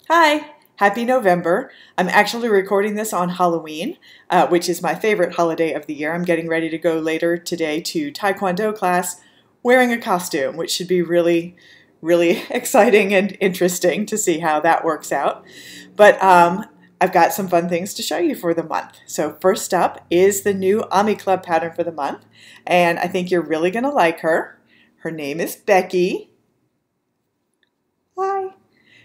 Hi, happy November. I'm actually recording this on Halloween, which is my favorite holiday of the year. I'm getting ready to go later today to Taekwondo class wearing a costume, which should be really exciting and interesting to see how that works out. But I've got some fun things to show you for the month. So first up is the new Ami Club pattern for the month, and I think you're really going to like her. Her name is Becky. Hi.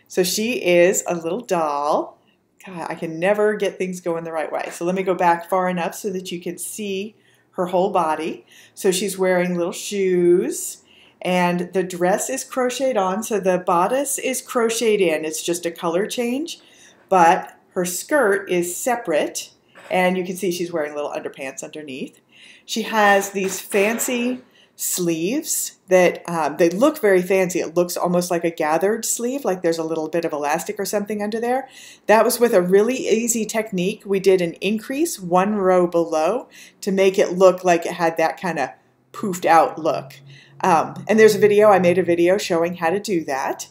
So she is a little doll. God, I can never get things going the right way. So let me go back far enough so that you can see her whole body. So she's wearing little shoes, and the dress is crocheted on, so the bodice is crocheted in. It's just a color change, but her skirt is separate, and you can see she's wearing little underpants underneath. She has these fancy sleeves that they look very fancy. It looks almost like a gathered sleeve, like there's a little bit of elastic or something under there. That was with a really easy technique. We did an increase one row below to make it look like it had that kind of poofed out look. And there's a video, I made a video showing how to do that.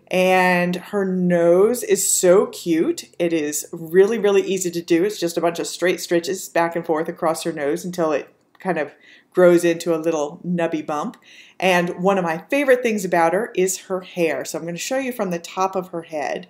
And her nose is so cute. It is really easy to do. It's just a bunch of straight stitches back and forth across her nose until it kind of grows into a little nubby bump. And one of my favorite things about her is her hair. So I'm going to show you from the top of her head.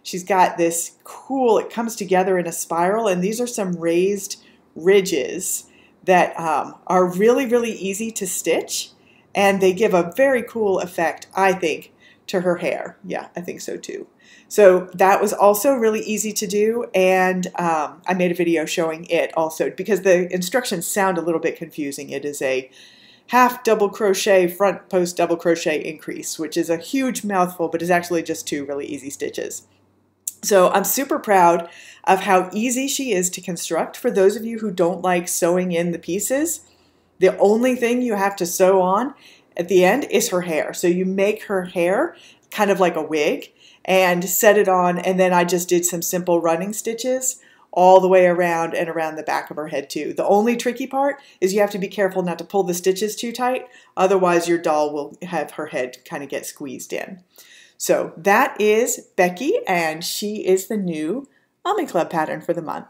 She's got this cool, it comes together in a spiral, and these are some raised ridges that are really easy to stitch, and they give a very cool effect, I think, to her hair. Yeah, I think so too. So that was also really easy to do, and I made a video showing it also because the instructions sound a little bit confusing. It is a half double crochet front post double crochet increase, which is a huge mouthful, but is actually just two really easy stitches. So I'm super proud of how easy she is to construct. For those of you who don't like sewing in the pieces, the only thing you have to sew on at the end is her hair. So you make her hair kind of like a wig and set it on, and then I just did some simple running stitches all the way around and around the back of her head too. The only tricky part is you have to be careful not to pull the stitches too tight, otherwise your doll will have her head kind of get squeezed in. So that is Becky, and she is the new Ami Club pattern for the month.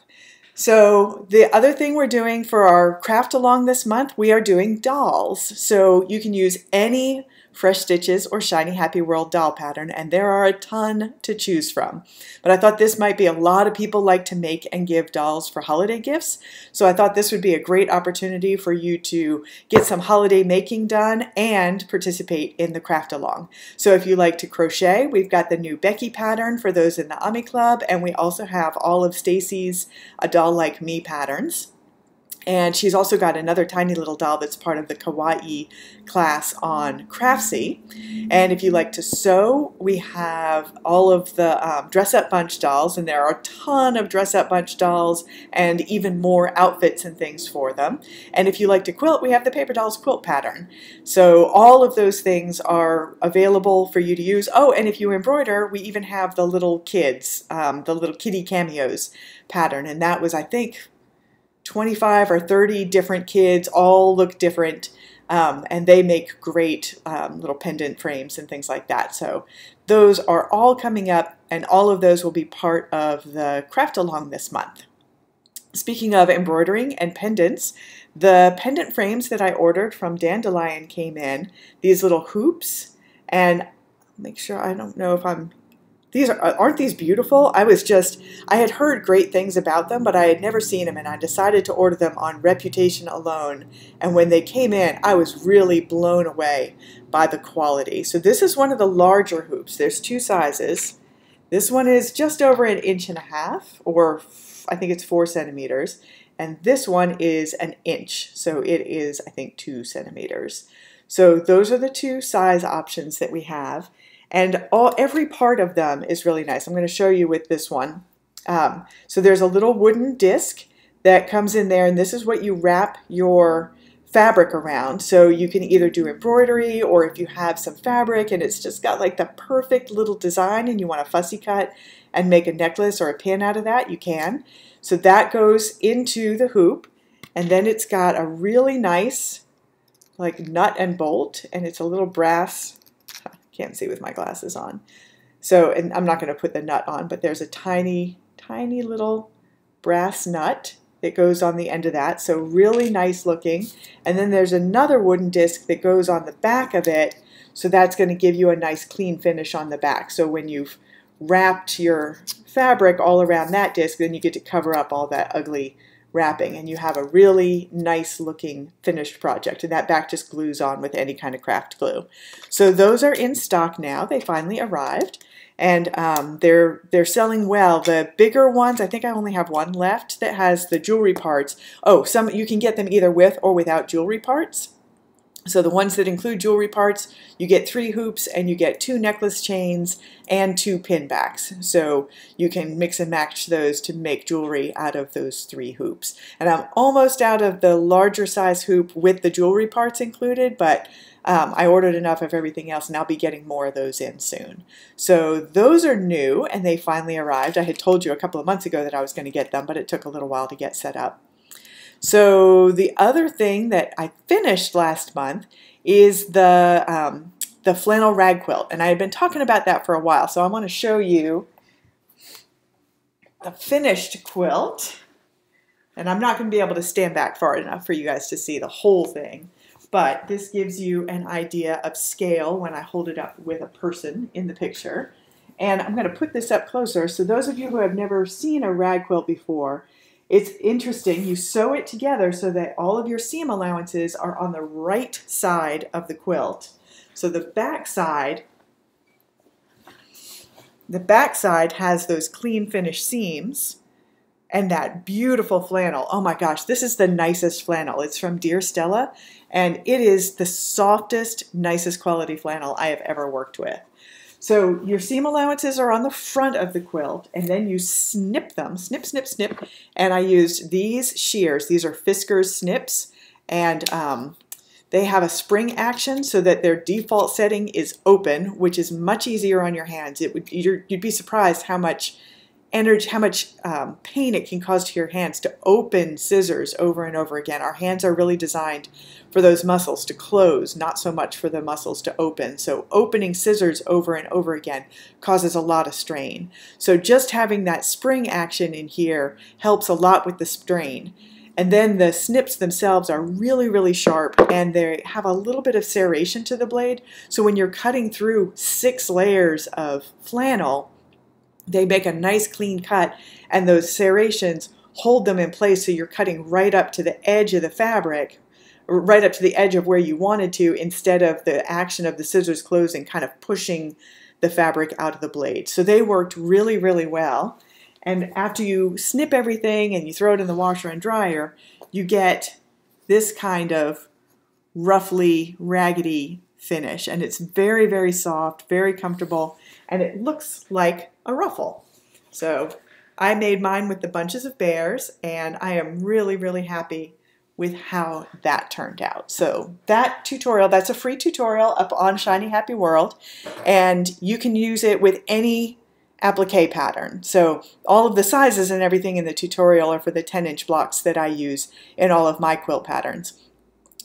So the other thing we're doing for our craft along this month, we are doing dolls. So you can use any Fresh Stitches or Shiny Happy World doll pattern, and there are a ton to choose from. But I thought this might be a lot of people like to make and give dolls for holiday gifts, so I thought this would be a great opportunity for you to get some holiday making done and participate in the craft along. So if you like to crochet, we've got the new Becky pattern for those in the Ami Club, and we also have all of Stacy's A Doll Like Me patterns. And she's also got another tiny little doll that's part of the Kawaii class on Craftsy. And if you like to sew, we have all of the dress-up bunch dolls, and there are a ton of dress-up bunch dolls and even more outfits and things for them. And if you like to quilt, we have the Paper Dolls quilt pattern. So all of those things are available for you to use. Oh, and if you embroider, we even have the little kids, the little kitty cameos pattern, and that was, I think, 25 or 30 different kids, all look different, and they make great little pendant frames and things like that. So those are all coming up, and all of those will be part of the craft along this month. Speaking of embroidering and pendants, the pendant frames that I ordered from Dandelion came in, these little hoops, and make sure, I don't know if aren't these beautiful? I had heard great things about them, but I had never seen them, and I decided to order them on reputation alone. And when they came in, I was really blown away by the quality. So this is one of the larger hoops. There's two sizes. This one is just over 1.5 inches, or I think it's 4 centimeters. And this one is 1 inch. So it is, I think, 2 centimeters. So those are the two size options that we have. And every part of them is really nice. I'm going to show you with this one. So there's a little wooden disc that comes in there, and this is what you wrap your fabric around. So you can either do embroidery, or if you have some fabric and it's just got like the perfect little design and you want to fussy cut and make a necklace or a pin out of that, you can. So that goes into the hoop, and then it's got a really nice like nut and bolt, and it's a little brass, can't see with my glasses on. So, and I'm not going to put the nut on, but there's a tiny, tiny little brass nut that goes on the end of that. So really nice looking. And then there's another wooden disc that goes on the back of it. So that's going to give you a nice clean finish on the back. So when you've wrapped your fabric all around that disc, then you get to cover up all that ugly wrapping, and you have a really nice looking finished project, and that back just glues on with any kind of craft glue. So those are in stock now. They finally arrived, and they're selling well. The bigger ones, I think I only have one left that has the jewelry parts. Oh, some you can get them either with or without jewelry parts. So the ones that include jewelry parts, you get 3 hoops and you get 2 necklace chains and 2 pin backs. So you can mix and match those to make jewelry out of those 3 hoops. And I'm almost out of the larger size hoop with the jewelry parts included, but I ordered enough of everything else, and I'll be getting more of those in soon. So those are new, and they finally arrived. I had told you a couple of months ago that I was going to get them, but it took a little while to get set up. So the other thing that I finished last month is the flannel rag quilt, and I had been talking about that for a while. So I want to show you the finished quilt, and I'm not going to be able to stand back far enough for you guys to see the whole thing, but this gives you an idea of scale when I hold it up with a person in the picture. And I'm going to put this up closer. So those of you who have never seen a rag quilt before, it's interesting. You sew it together so that all of your seam allowances are on the right side of the quilt. So the back side has those clean finished seams and that beautiful flannel. Oh my gosh, this is the nicest flannel. It's from Dear Stella, and it is the softest, nicest quality flannel I have ever worked with. So your seam allowances are on the front of the quilt, and then you snip them, snip, snip, snip. And I used these shears. These are Fisker's snips, and they have a spring action so that their default setting is open, which is much easier on your hands. You'd be surprised how much energy, how much pain it can cause to your hands to open scissors over and over again. Our hands are really designed for those muscles to close, not so much for the muscles to open. So opening scissors over and over again causes a lot of strain. So just having that spring action in here helps a lot with the strain. And then the snips themselves are really, really sharp, and they have a little bit of serration to the blade. So when you're cutting through 6 layers of flannel, they make a nice clean cut, and those serrations hold them in place so you're cutting right up to the edge of the fabric, right up to the edge of where you wanted to, instead of the action of the scissors closing kind of pushing the fabric out of the blade. So they worked really, really well. And after you snip everything and you throw it in the washer and dryer, you get this kind of roughly raggedy finish. And it's very, very soft, very comfortable, and it looks like a ruffle. So I made mine with the bunches of bears, and I am really, really happy with how that turned out. So that tutorial, that's a free tutorial up on Shiny Happy World, and you can use it with any applique pattern. So all of the sizes and everything in the tutorial are for the 10-inch blocks that I use in all of my quilt patterns.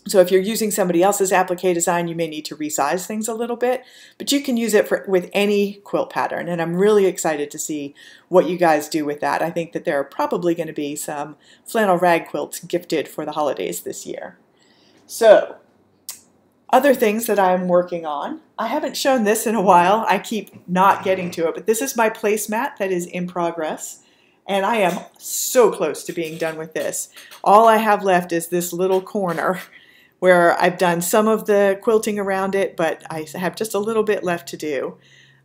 So if you're using somebody else's applique design, you may need to resize things a little bit, but you can use it with any quilt pattern, and I'm really excited to see what you guys do with that. I think that there are probably going to be some flannel rag quilts gifted for the holidays this year. So other things that I'm working on. I haven't shown this in a while. I keep not getting to it, but this is my placemat that is in progress. And I am so close to being done with this. All I have left is this little corner where I've done some of the quilting around it, but I have just a little bit left to do.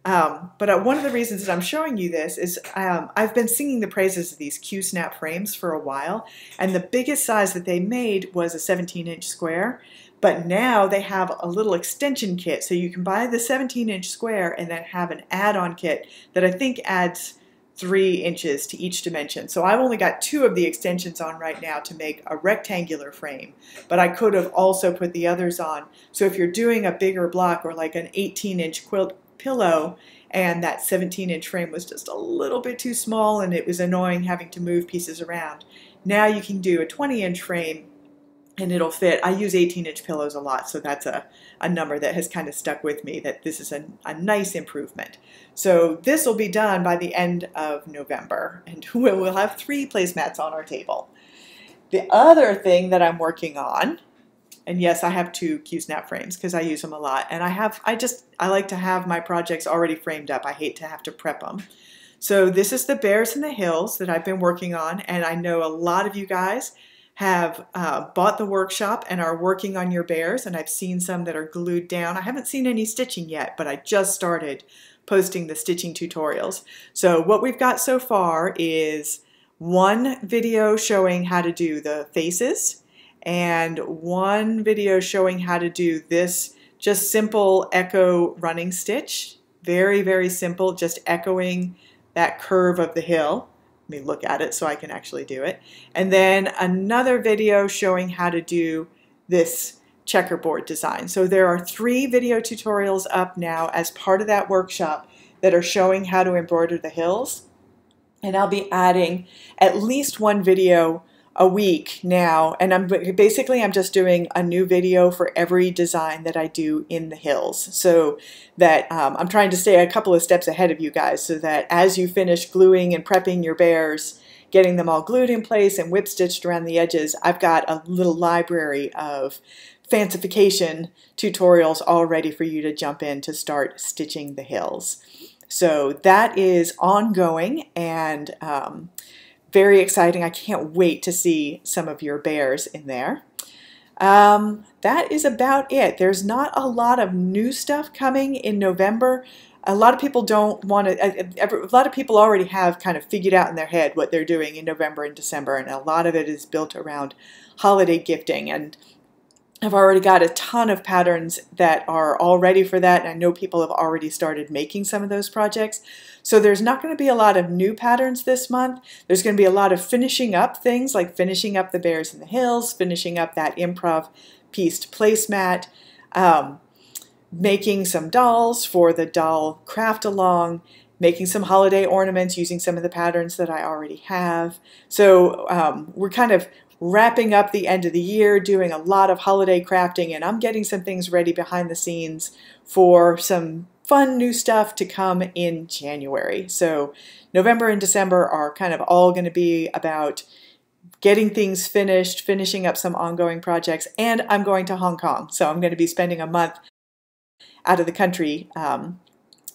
But one of the reasons that I'm showing you this is I've been singing the praises of these Q-snap frames for a while, and the biggest size that they made was a 17-inch square. But now they have a little extension kit, so you can buy the 17-inch square and then have an add-on kit that I think adds 3 inches to each dimension. So I've only got 2 of the extensions on right now to make a rectangular frame, but I could have also put the others on. So if you're doing a bigger block or like an 18-inch quilt pillow and that 17-inch frame was just a little bit too small and it was annoying having to move pieces around, now you can do a 20-inch frame and it'll fit. I use 18-inch pillows a lot, so that's a number that has kind of stuck with me, that this is a nice improvement. So this will be done by the end of November, and we'll have 3 placemats on our table. The other thing that I'm working on, and yes, I have 2 Q-snap frames because I use them a lot, and I like to have my projects already framed up. I hate to have to prep them. So this is the Bears in the Hills that I've been working on, and I know a lot of you guys have bought the workshop and are working on your bears, and I've seen some that are glued down. I haven't seen any stitching yet, but I just started posting the stitching tutorials. So what we've got so far is 1 video showing how to do the faces, and 1 video showing how to do this just simple echo running stitch. Very, very simple, just echoing that curve of the hill. Let me look at it so I can actually do it. And then another video showing how to do this checkerboard design. So there are 3 video tutorials up now as part of that workshop that are showing how to embroider the hills. And I'll be adding at least 1 video a week now, and I'm just doing a new video for every design that I do in the hills, so that I'm trying to stay a couple of steps ahead of you guys, so that as you finish gluing and prepping your bears, getting them all glued in place and whip stitched around the edges, I've got a little library of fancification tutorials all ready for you to jump in to start stitching the hills. So that is ongoing, and very exciting. I can't wait to see some of your bears in there. That is about it. There's not a lot of new stuff coming in November. A lot of people don't want to, a lot of people already have kind of figured out in their head what they're doing in November and December, and a lot of it is built around holiday gifting. And I've already got a ton of patterns that are all ready for that, and I know people have already started making some of those projects. So there's not going to be a lot of new patterns this month. There's going to be a lot of finishing up things, like finishing up the Bears in the Hills, finishing up that improv pieced placemat, making some dolls for the doll craft along, making some holiday ornaments using some of the patterns that I already have. So we're kind of wrapping up the end of the year, doing a lot of holiday crafting, and I'm getting some things ready behind the scenes for some fun new stuff to come in January. So November and December are kind of all going to be about getting things finished, finishing up some ongoing projects, and I'm going to Hong Kong. So I'm going to be spending a month out of the country.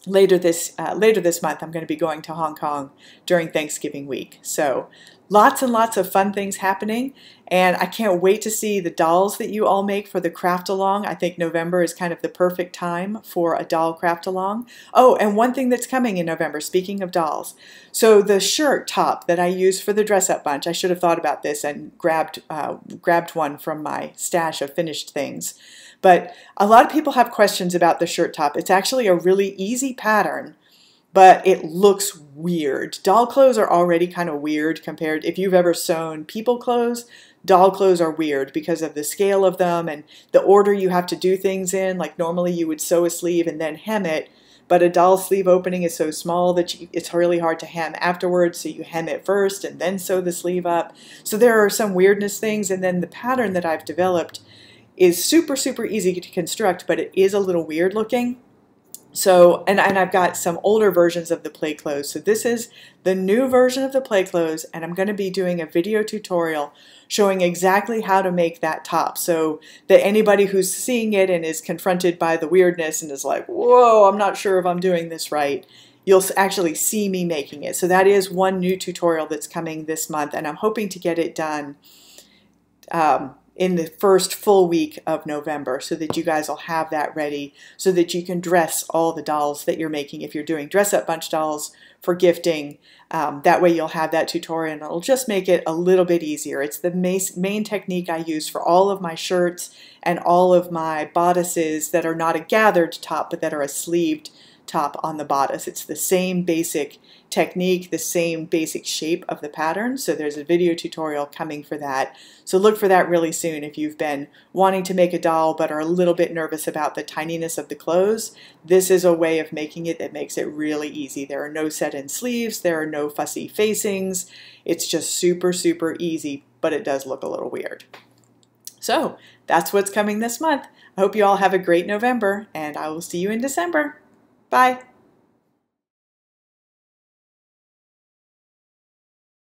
Later this month, I'm going to be going to Hong Kong during Thanksgiving week. So lots and lots of fun things happening, and I can't wait to see the dolls that you all make for the craft along. I think November is kind of the perfect time for a doll craft along. Oh, and one thing that's coming in November, speaking of dolls. So the shirt top that I use for the dress up bunch, I should have thought about this and grabbed one from my stash of finished things. But a lot of people have questions about the shirt top. It's actually a really easy pattern, but it looks weird. Doll clothes are already kind of weird compared, if you've ever sewn people clothes, doll clothes are weird because of the scale of them and the order you have to do things in. Like normally you would sew a sleeve and then hem it, but a doll sleeve opening is so small that it's really hard to hem afterwards, so you hem it first and then sew the sleeve up. So there are some weirdness things, and then the pattern that I've developed is super, super easy to construct, but it is a little weird looking. So, and I've got some older versions of the play clothes. So this is the new version of the play clothes, and I'm going to be doing a video tutorial showing exactly how to make that top, so that anybody who's seeing it and is confronted by the weirdness and is like, whoa, I'm not sure if I'm doing this right, you'll actually see me making it. So that is one new tutorial that's coming this month, and I'm hoping to get it done in the first full week of November, so that you guys will have that ready, so that you can dress all the dolls that you're making if you're doing dress up bunch dolls for gifting. That way you'll have that tutorial, and it'll just make it a little bit easier. It's the main technique I use for all of my shirts and all of my bodices that are not a gathered top, but that are a sleeved top on the bodice. It's the same basic technique, the same basic shape of the pattern. So there's a video tutorial coming for that. So look for that really soon if you've been wanting to make a doll but are a little bit nervous about the tininess of the clothes. This is a way of making it that makes it really easy. There are no set-in sleeves, there are no fussy facings. It's just super, super easy, but it does look a little weird. So that's what's coming this month. I hope you all have a great November, and I will see you in December. Bye.